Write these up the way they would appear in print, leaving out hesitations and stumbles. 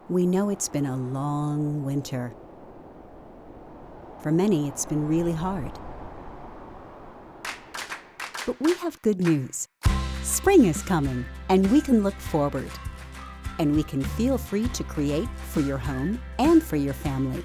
We know it's been a long winter. For many, it's been really hard. But we have good news. Spring is coming, and we can look forward. And we can feel free to create for your home and for your family.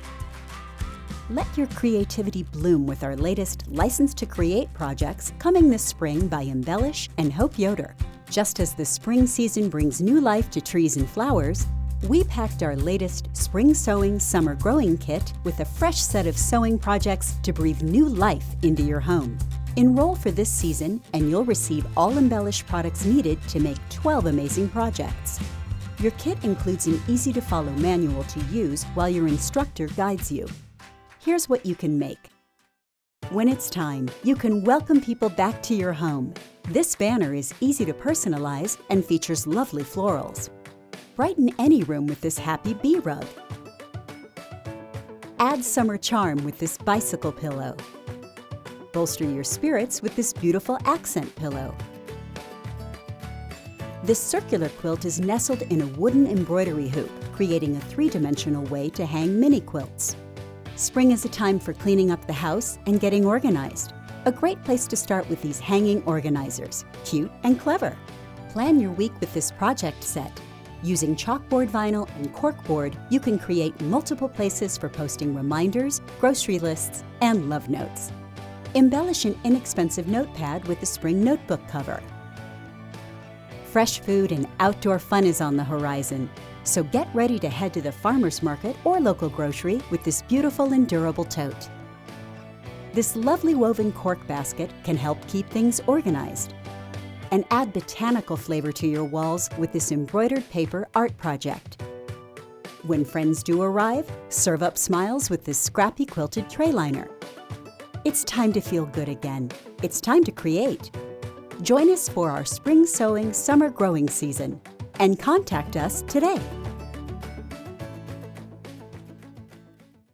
Let your creativity bloom with our latest License to Create projects coming this spring by Embellish and Hope Yoder. Just as the spring season brings new life to trees and flowers, we packed our latest Spring Sowing Summer Growing Kit with a fresh set of sewing projects to breathe new life into your home. Enroll for this season and you'll receive all Embellish products needed to make 12 amazing projects. Your kit includes an easy-to-follow manual to use while your instructor guides you. Here's what you can make. When it's time, you can welcome people back to your home. This banner is easy to personalize and features lovely florals. Brighten any room with this happy bee rug. Add summer charm with this bicycle pillow. Bolster your spirits with this beautiful accent pillow. This circular quilt is nestled in a wooden embroidery hoop, creating a three-dimensional way to hang mini quilts. Spring is a time for cleaning up the house and getting organized. A great place to start with these hanging organizers, cute and clever. Plan your week with this project set. Using chalkboard vinyl and corkboard, you can create multiple places for posting reminders, grocery lists, and love notes. Embellish an inexpensive notepad with the spring notebook cover. Fresh food and outdoor fun is on the horizon, so get ready to head to the farmer's market or local grocery with this beautiful and durable tote. This lovely woven cork basket can help keep things organized. And add botanical flavor to your walls with this embroidered paper art project. When friends do arrive, serve up smiles with this scrappy quilted tray liner. It's time to feel good again. It's time to create. Join us for our Spring Sowing Summer Growing season and contact us today.